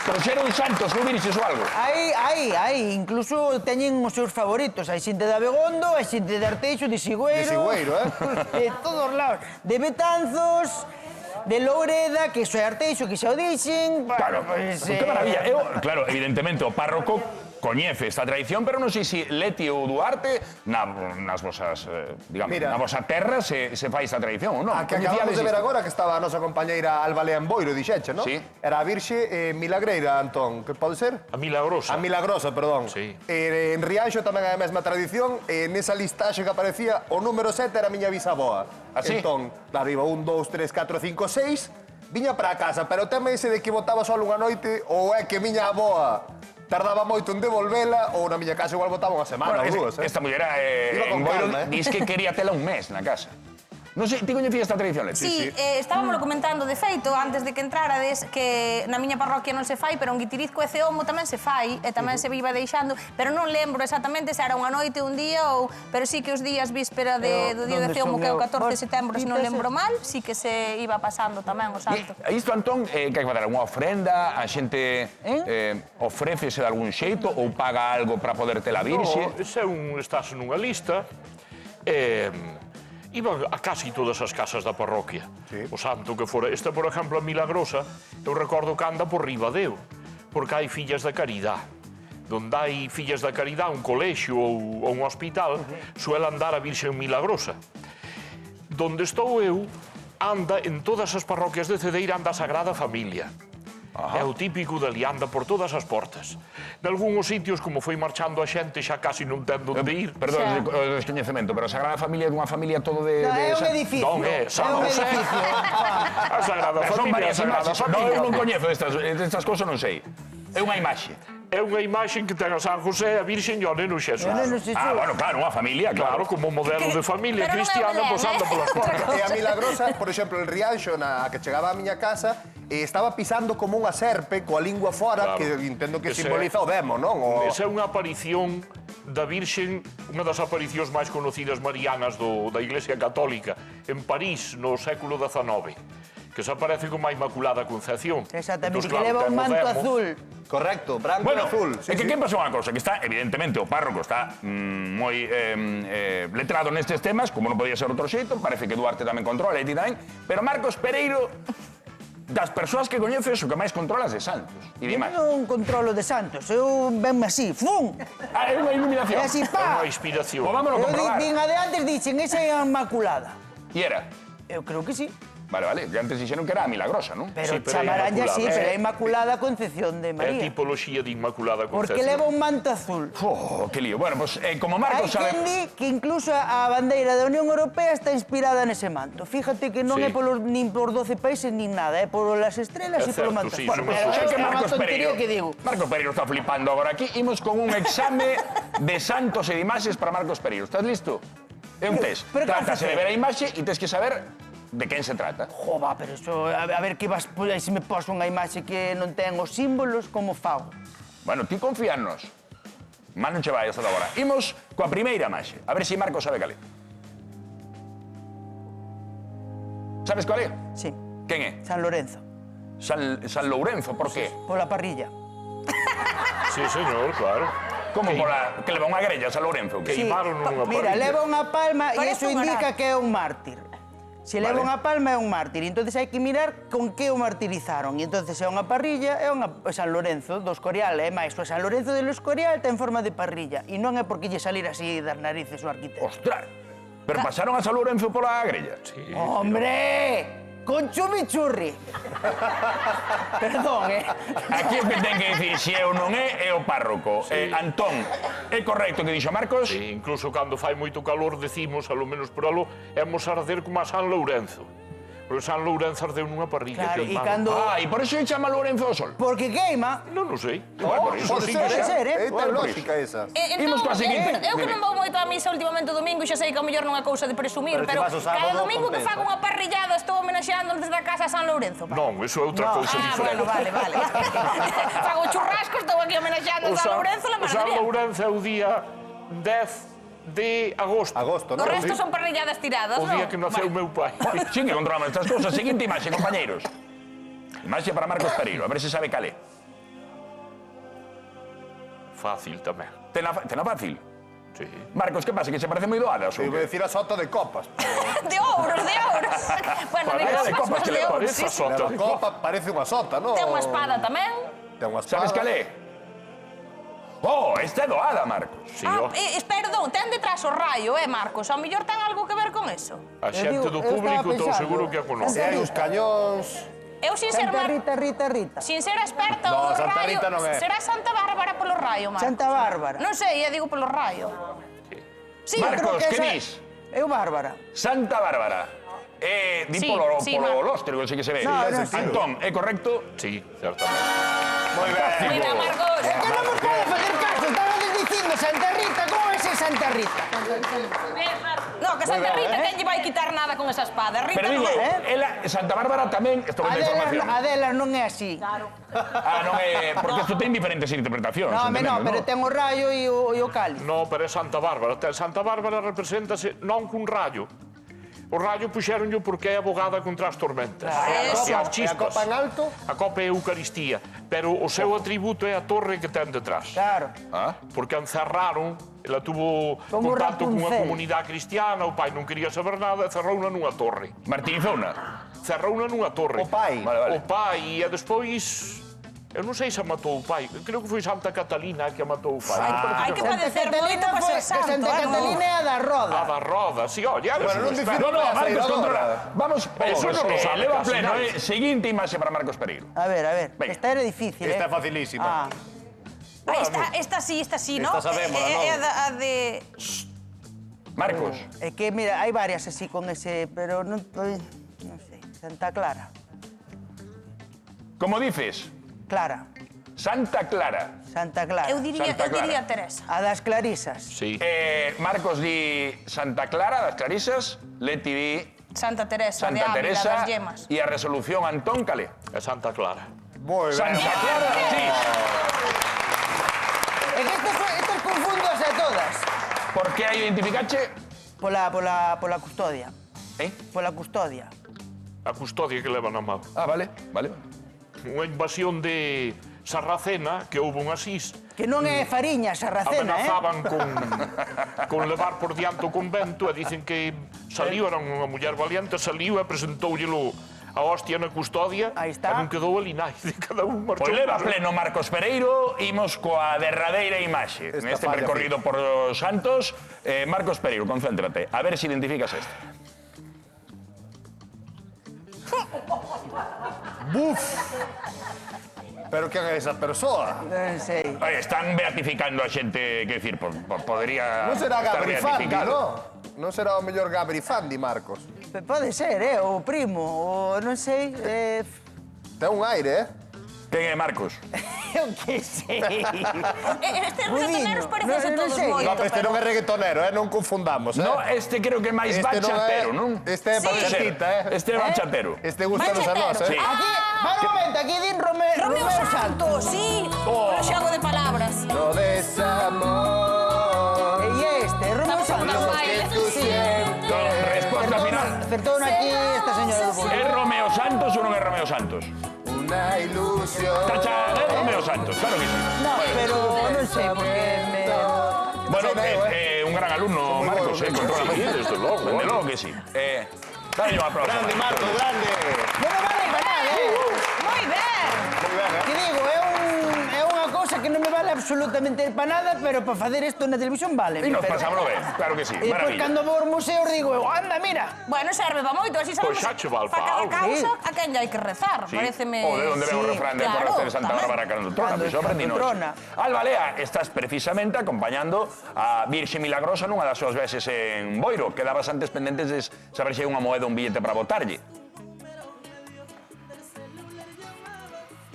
Trouxeron santos ou virxes ou algo? Hai, incluso teñen os seus favoritos. Hai xente de Abegondo, hai xente de Arteixo, de Sigüeiro... De Sigüeiro, De todos lados. De Betanzos, de Loureda, que iso é Arteixo, que xa o dixen... Claro, que maravilla. Eu, claro, evidentemente, o párroco coñece esta tradición, pero non sei se Leti ou Duarte, nas vosas, digamos, na vosa terra se fai esta tradición, ou non? A que acabamos de ver agora, que estaba a nosa compañeira Alba Leán Boiro, dixeche, non? Sí. Era a Virxe Milagreira, Antón, que pode ser? A Milagrosa. A Milagrosa, perdón. Sí. En Rianxo tamén é a mesma tradición, nesa listaxe que aparecía, o número 7 era a miña bisaboa. Así? Entón, claro, iba 1, 2, 3, 4, 5, 6, viña para a casa, pero o tema ese de que botaba só unha noite, ou é que miña aboa tardaba moito en devolvela, ou na miña casa igual botaba unha semana ou dúas. Esta muller Iba con en Boiro calma, diz que quería tela un mes na casa. Non sei, ti coñecías esta tradición, Leti? Sí, estábamos comentando, de feito, antes de que entrarades, que na miña parroquia non se fai, pero en Guitirizco e Ceomo tamén se fai, e tamén se viva deixando, pero non lembro exactamente se era unha noite, un día, ou... Pero sí que os días víspera do día de Ceomo, que é o 14 de setembro, se non lembro mal, sí que se iba pasando tamén o santo. Isto, Antón, que hai que fazer unha ofrenda, a xente ofrécese de algún xeito ou paga algo para poder ter a virxe? No, estás nunha lista, iban a casi todas as casas da parroquia. O santo que fora. Esta, por exemplo, a Milagrosa, eu recordo que anda por Ribadeo, porque hai fillas da caridade. Donde hai fillas da caridade, un colexio ou un hospital, suele andar a Virxe Milagrosa. Donde estou eu, anda en todas as parroquias de Cedeira, anda a Sagrada Familia. É o típico dali, anda por todas as portas. Nalgúns sitios, como foi marchando a xente, xa casi non ten onde ir. Perdón, o descoñecemento, pero a Sagrada Familia é dunha familia todo de... É un edificio. Non, é San José. A Sagrada Familia, a Sagrada Familia. Non, eu non coñezo destas cousas, non sei. É unha imaxe. É unha imaxe que ten a San José, a Virxen e o Neno Xesús. Ah, bueno, claro, unha familia, Claro, como modelo de familia cristiana, pois anda polas portas. E a Milagrosa, por exemplo, en Rianxo, na que chegaba á miña casa, estaba pisando como unha serpe coa lingua fora, que entendo que simboliza o demo, non? Esa é unha aparición da Virxen, unha das aparicións máis conocidas marianas da Iglesia Católica, en París, no século XIX, que se aparece como a Inmaculada Concepción. Exactamente, que leva un manto azul. Correcto, branco e azul. É que quen pasou unha cousa, que está, evidentemente, o párroco está moi letrado nestes temas, como non podía ser outro xeito, parece que Duarte tamén controla, e ti tamén, pero Marcos Pereiro, das persoas que coñeces, o que máis controlas de santos. E Eu demais. non controlo de santos, eu venme así, fum! Ah, é unha iluminación. E así, É pa! unha inspiración. Pois vámonos a Eu comprobar. vin a de antes, dixen, esa é a Inmaculada. E era? Eu creo que sí. Vale, vale, que antes dixeron que era a Milagrosa, non? Pero Sí, pero é chamaránlle así, Inmaculada. pero é Inmaculada Concepción de É María. tipoloxía de Inmaculada Concepción. Porque leva un manto azul. Oh, que lío. Bueno, pues como Hai Marcos sabe... quen di que incluso a bandeira da Unión Europea está inspirada nese manto. Fíjate que non Sí. é nin por 12 países nin nada, é por las estrelas e É polo certo, manto sí, azul. somos Pero Xa é que unha Marcos tontería Pereiro, que digo. Marcos Pereiro está flipando agora aquí. Imos con un exame de santos e de imaxes para Marcos Pereiro. Estás listo? É un test. Pero Trátase que de ver a imaxe e tens que saber de quen se trata. Jova, pero eso, a ver que vas, se me poso unha imaxe que non ten os símbolos, como fago? Bueno, ti confíanos. Mal non che vai hasta agora. Imos coa primeira imaxe. A ver se Marcos sabe cal é. Sabes cual é? Sí, Quen é? San Lorenzo, San Lourenzo, por qué? pola parrilla. Sí, señor, claro. Como pola que leva unha grella San Lourenzo? Que Que... imaron nunha Mira, parrilla. leva unha palma e Parece iso un indica orar. que é un mártir. Se leva unha palma é un mártir, entonces hai que mirar con que o martirizaron. E entonces é unha parrilla, é unha San Lorenzo do Escorial, é máis, o San Lorenzo do Escorial ten forma de parrilla e non é porque lle salir así das narices o arquitecto. Ostras! Pero pasaron a San Lourenzo pola grella? Sí. ¡Hombre! Con chumichurri. Perdón, Aquí o que ten que dicir se é ou non é o párroco. Antón, é correcto que dixo Marcos? Sí, incluso cando fai moito calor decimos, alo menos por alo, émos arder como a San Lourenzo. Porque San Lourenzo ardeu nunha parrilla Claro, que e cando... E por iso se chama Lourenzo ao Sol. Porque queima. Non o sei. Por iso Pode sí ser, que ser, Ten lógica esa. Imos coa seguinte. Eu que non vou moito á misa últimamente o domingo, xa sei que ao mellor non é cousa de presumir, Pero pero se vas o sábado, cada domingo que compensa. fago unha parrillada estou homenaxeando antes da casa a San Lourenzo. Non, iso é outra cousa diferente. Bueno, vale. Fago churrasco, estou aquí homenaxeando a San Lourenzo, la O San maravilha. Lourenzo é o día 10 de agosto. Agosto, O non? resto son parrilladas tiradas, O non? día que naceu meu pai. Sí que controlamos estas cousas. Seguinte imaxe, compañeiros. Imaxe para Marcos Pereiro, a ver se sabe cal é. Fácil tamén. Tena fácil. Sí. Marcos, que pasa? Que se parece moi doadas? Eu iba a decir a sota de copas. De ouros, de ouros. Bueno, Parece de copas copas, que mas le de ouros, parece a sí. sota. Leva copa, parece unha sota, non? Ten unha espada tamén. Ten unha espada. Sabes cal é? Oh, esta é doada, Marcos. Sí, Perdón, ten detrás o raio, Marcos? Ao mellor ten algo que ver con eso. A xente do eu estaba público estou pensando. seguro que a E conoce. hai os cañóns... Eu sin ser Santa Rita. sin ser experta No, no Santa raio, Rita non é. será Santa Bárbara polo raio, Marcos? Santa Bárbara. Non sei, digo polo raio. Sí, Marcos, Creo que esa- dis? Eu Bárbara. Santa Bárbara. Di Sí, polo sí, lóstrego, así que se ve. No, no, sí. Antón, é correcto? Sí, certamente. Moi ben. Muy ben, Marcos. É que non vos pode facer caso, estabades dicindo Santa Rita, como é ese Santa Rita? No, que Santa Rita quen lle vai quitar nada con esa espada. Rita Pero digo, non é. ela, Santa Bárbara tamén, estou vendo información. A delas non é así. Non é, porque isto ten diferentes interpretacións. No, entendemos, pero ten o rayo e o cáliz. No, pero é Santa Bárbara. Santa Bárbara represéntase non cun rayo. O rayo puxéronllo porque é abogada contra as tormentas. E Eso. a E as chispas. copa en alto? A copa é a Eucaristía, pero o seu atributo é a torre que ten detrás. Claro. Porque encerraron, ela tuvo Como contacto cunha Rapunzel. comunidade cristiana, o pai non quería saber nada e cerrouna nunha torre. Martirizouna. Cerrouna nunha torre. O pai. Vale, vale. O pai, e despois... Eu non sei se a matou o pai. Creo que foi Santa Catalina a que a matou o pai. Hai que padecer moito para ser santo. Santa Catalina é a da A roda. da roda, sí, oye, Bueno, non No, dicir- no, Marcos, Aceleradora. controla. Vamos, Eso non lo sabe leva casi pleno, nadie. Seguinte imaxe para Marcos Pereiro. A ver. Venga. Esta era difícil, Esta é facilísima. Esta sí, ¿no? Esta sabémola, non? É a de... Marcos, É que, mira, hai varias así con ese, pero non sei, Santa Clara. como dices, Clara. Santa Clara. Santa Clara. Eu diría Clara. Teresa. A das Clarisas. Sí. Marcos di Santa Clara, das Clarisas, Leti di Santa Teresa de Santa Ávila, Teresa das Yemas. e a resolución Antón Calé. É Santa Clara. Moi ben. Santa Clara, sí. É que estas confúndose a todas. Por que a identificache? Pola custodia. Pola custodia. A custodia que leva na mão. Vale. Unha invasión de Sarracena, que houve un asís, Que non é fariña, sarracena, amenazaban con levar por diante o convento e dicen que saliu, era unha muller valiente, saliu e presentoullelo a hostia na custodia Aí está. e non quedou ali nai, cada un marchou. Pois leva por seu. pleno Marcos Pereiro, imos coa derradeira imaxe. Esta Neste falla, percorrido por os Santos, Marcos Pereiro, concéntrate, a ver se identificas esta. Buf! Pero quen é esa persoa? Non sei. Están beatificando a xente, que decir, podría Non será estar Gabri Fandi, beatificado. non? Non será o mellor Gabri Fandi, Marcos? Pode ser, o primo, o non sei. Ten un aire, Quen é Marcos? Eu que sei. Estes Budiño. reggaetoneros parecen Non todos sei. moito. No, este non é reggaetonero, non confundamos, No, este creo que é máis Este non bachatero, é- non? Este é Sí. bachatita, Este é bachatero. Este gusta nos a nós, Sí. Aquí, va un momento, aquí din Romeo Santos, sí. Oh. Pero xogo de palabras. No desamor. E este, Romeo Estamos Santos. con baile. Sí. Resposta final. Acertou aquí esta señora do É público. Romeo Santos ou non é Romeo Santos? Una ilusión. Tachán, é Romeo Santos, claro que sí. No, pero non sei, porque me... Bueno, Sí, veo, un gran alumno, Marcos, controla Sí, desde logo. Desde logo que sí. Dale un aplauso. Grande, Marco, grande. Non me vale para nada, Moi ben. Moi ben, Que digo, é unha cousa que non me vale absolutamente para nada, pero para facer isto na televisión vale. E nos Pero- pasámoslo ben, claro que sí. E depois, Maravilla. cando vou aos museos, digo, anda, mira. Bueno, serve para moito, así sabemos Pois xa che val para pa cada algo. causa Sí. a quen lle hai que rezar. Sí. Pareceme... O de onde veo o Sí, refrán de claro, conocer Santa tamén. Bárbara cando trona, Cando- pois aprendino. cando trona. Alba Lea, estás precisamente acompañando a Virxe Milagrosa nunha das súas veces en Boiro. Quedabas antes pendentes de saber se hai unha moeda ou un billete para botarlle.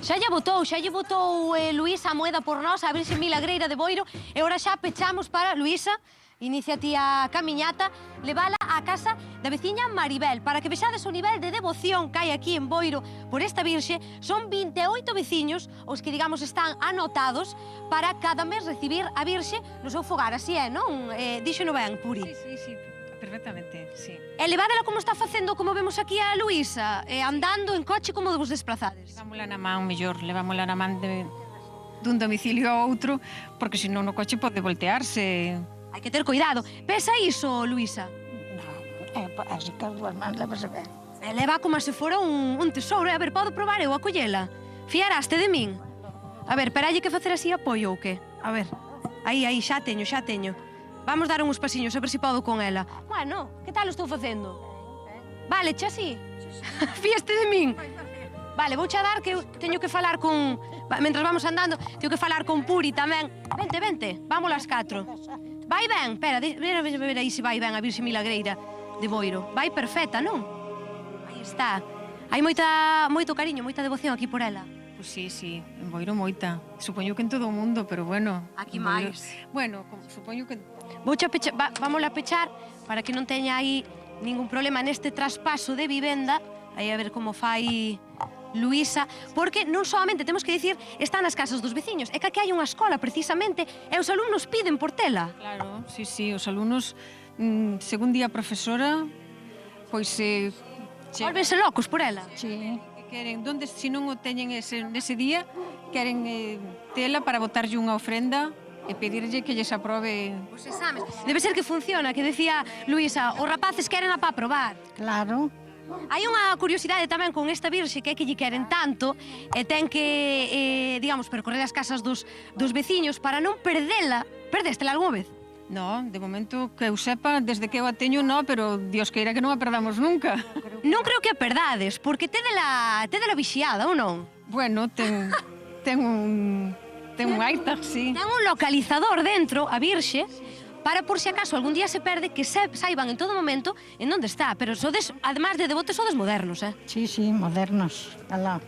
Xa lle botou Luísa a moeda por nós, a Virxe Milagreira de Boiro, e ora xa pechamos para Luísa, inicia ti a camiñata, levala á casa da veciña Maribel, para que vexades o nivel de devoción que hai aquí en Boiro por esta Virxe. Son 28 veciños os que, digamos, están anotados para cada mes recibir a Virxe no seu fogar, así é, non? Díxeno ben, Puri. Sí, perfectamente, sí. E levádela como está facendo, como vemos aquí a Luísa, andando en coche, como vos desplazades? Levámola na man mellor, levámola na man de... dun domicilio a outro, porque senón no coche pode voltearse. Hai que ter cuidado. Pesa iso, Luísa? Así que as dúas mans levase ben. Leva como se fora un tesouro. A ver, podo probar eu a collela? Fiaraste de min? A ver, peralle que facer así apoio ou que? A ver, aí, xa teño. Vamos dar uns pasiños, a ver se podo con ela. Bueno, que tal o estou facendo? Vale, xa así? Fiaste de min? Vale, vou xa dar que eu teño que falar con... Mentras vamos andando, teño que falar con Puri tamén. Vente, vamos las 4. Vai ben? Espera, ver aí se vai ben a Virxe Milagreira de Boiro. Vai perfecta, non? Aí está. Hai moito cariño, moita devoción aquí por ela. Pois sí, en Boiro moita. Supoño que en todo o mundo, pero bueno. Aquí en Boiro- máis. Bueno, supoño que... Vamos a pechar para que non teña aí ningún problema neste traspaso de vivenda. Aí a ver como fai Luísa, porque non solamente temos que dicir están nas casas dos veciños, é que aquí hai unha escola precisamente e os alumnos piden por tela. Claro, sí, os alumnos, según di a profesora, pois... Volvense locos por ela. Sí, que queren, se non o teñen nese día, queren tela para botarlle unha ofrenda e pedirlle que lles aprobe... Os exames. Debe ser que funciona, que decía Luísa, os rapaces queren a pa probar. Claro. Hai unha curiosidade tamén con esta virxe que é que lle queren tanto e ten que, digamos, percorrer as casas dos veciños para non perdela. Perdéstela algunha vez? No, de momento que eu sepa, desde que eu a teño, no, pero Dios queira que non a perdamos nunca. Non creo que a perdades, porque tedela vixiada, ou non? Bueno, ten un iTag, sí. Ten un localizador dentro, a virxe, para por si acaso algún día se perde, que saiban en todo momento en onde está. Pero sodes, además de devotos, sodes modernos, eh? Sí, modernos. Alá.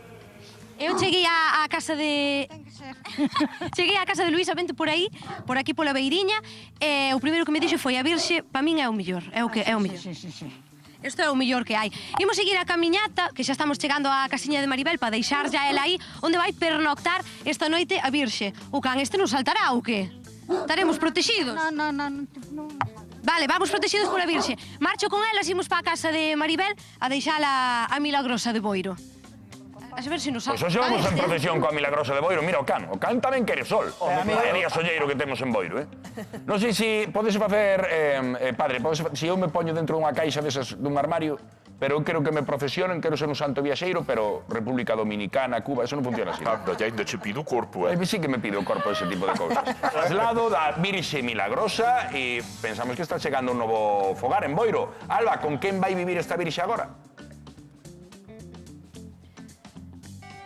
Eu cheguei á casa de... Cheguei á casa de Luísa, vente por aí, por aquí pola beiriña, e o primeiro que me dixo foi a virxe, pa min é o mellor, é o mellor. Sí. Isto é o mellor que hai. Imos seguir a camiñata, que xa estamos chegando á casiña de Maribel para deixar ya ela aí, onde vai pernoctar esta noite a virxe. O can este non saltará ou que? Estaremos protegidos? No. Vale, vamos protegidos pola virxe. Marcho con elas, imos para a casa de Maribel a deixala a Milagrosa de Boiro. A ver se nos Pois hoxe vamos en procesión coa Milagrosa de Boiro. Mira, o can tamén quere sol. Vaya día solleiro que temos en Boiro, eh? Non sei se podes facer, padre, se eu me poño dentro dunha caixa desas dun armario, pero eu quero que me procesionen, quero ser un santo viaxeiro, pero República Dominicana, Cuba, eso non funciona así. Anda, ya ainda che pido o corpo, Sí que me pide o corpo ese tipo de cousas. Traslado da Virxe Milagrosa e pensamos que está chegando un novo fogar en Boiro. Alba, con quen vai vivir esta Virxe agora?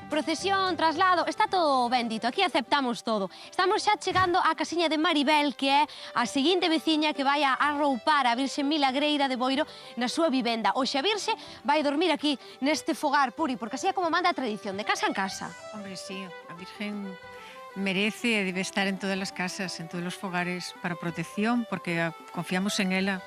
Procesión, traslado, está todo ben dito, aquí aceptamos todo. Estamos xa chegando á casiña de Maribel, que é a seguinte veciña que vai a arroupar a Virxe Milagreira de Boiro na súa vivenda. Hoxe a Virxe vai dormir aquí neste fogar, Puri, porque así é como manda a tradición, de casa en casa. Hombre, sí, a Virgen merece e debe estar en todas as casas, en todos os fogares para protección, porque confiamos en ela.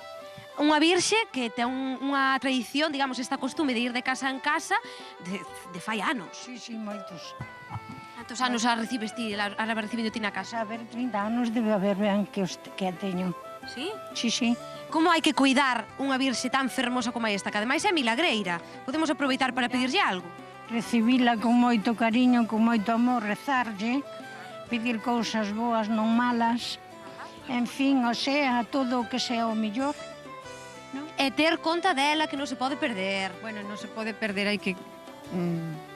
Unha virxe que ten unha tradición, digamos, esta costume de ir de casa en casa de fai anos. Sí, moitos. Cantos anos a recibes ti, a recibindo ti na casa? A ver, 30 anos debe haber ben que a teño. Sí? Sí. Como hai que cuidar unha virxe tan fermosa como esta, que ademais é milagreira? Podemos aproveitar para pedirlle algo? Recibila con moito cariño, con moito amor, rezarlle, pedir cousas boas, non malas. En fin, o sea, todo o que sea o mellor. E ter conta dela que non se pode perder. Bueno, non se pode perder, hai que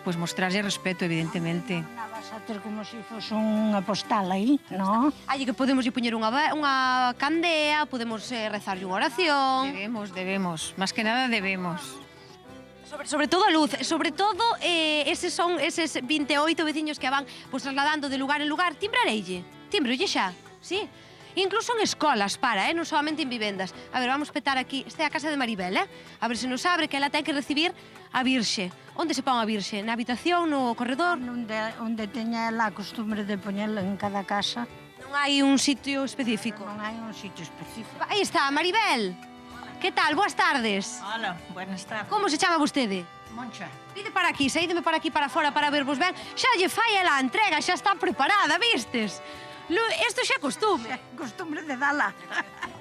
pues mostrarlle respeto, evidentemente. Non vas a ter como se fose unha postal aí, non? Hai que podemos poñer unha candea, podemos rezarlle unha oración. Debemos, máis que nada debemos. Sobre todo a luz, sobre todo eses 28 veciños que van trasladando de lugar en lugar. Timbrareille xa, sí? Incluso en escolas, non solamente en vivendas. A ver, vamos petar aquí. Esta é a casa de Maribel, A ver se nos abre, que ela ten que recibir a Virxe. Onde se pon a Virxe? Na habitación, no corredor? Onde teña ela a costumbre de poñela en cada casa. Non hai un sitio específico? Non hai un sitio específico. Aí está, Maribel. Que tal? Boas tardes. Hola, buenas tardes. Como se chama vostede? Moncha. Vide para aquí, saídeme para aquí para fora para vervos ben. Xa lle fai ela a entrega, xa está preparada, vistes? Isto xa é costume. Costumbre de dala.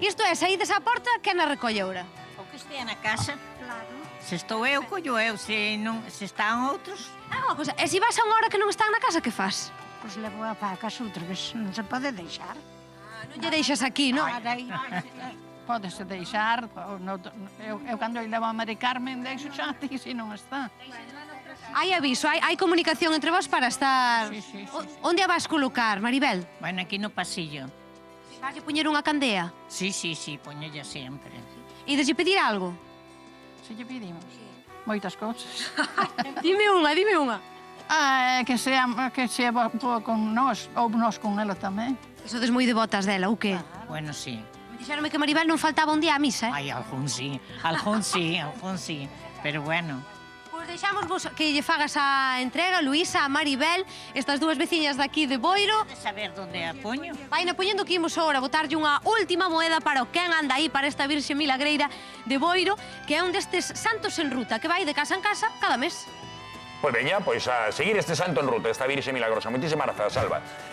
Isto é, saídes á porta, quen a recolle ora? O que estea na casa, claro. Se estou eu, collo eu. Se están outros... Unha cosa, e se vas a unha hora que non están na casa, que fas? pois levo a casa outra vez, non se pode deixar. Non lle deixas aquí, non? Pódese deixar, eu cando eu levo a Mari Carmen deixo xa, e se non está. Hai aviso, hai comunicación entre vos para estar... Sí. Onde a vas colocar, Maribel? Bueno, aquí no pasillo. Vas poñer unha candea? Sí, poñella sempre. E deslle pedir algo? Se lle pedimos moitas cousas. Dime unha. Que sea con nós, ou nós con ela tamén. Sodes moi devotas dela, ou que? Bueno, sí. Me dixeronme que Maribel non faltaba un día á misa, Ai, algún sí. Pero bueno. Pois deixamos vos que lle fagas a entrega, Luísa, a Maribel, estas dúas veciñas daqui de Boiro. De saber onde a poño? Vaina poñendo que imos agora botarlle unha última moeda para o quen anda aí para esta Virxe Milagreira de Boiro, que é un destes santos en ruta, que vai de casa en casa cada mes. Pois veña, pois a seguir este santo en ruta, esta Virxe Milagrosa. Moitísimas grazas, Salva.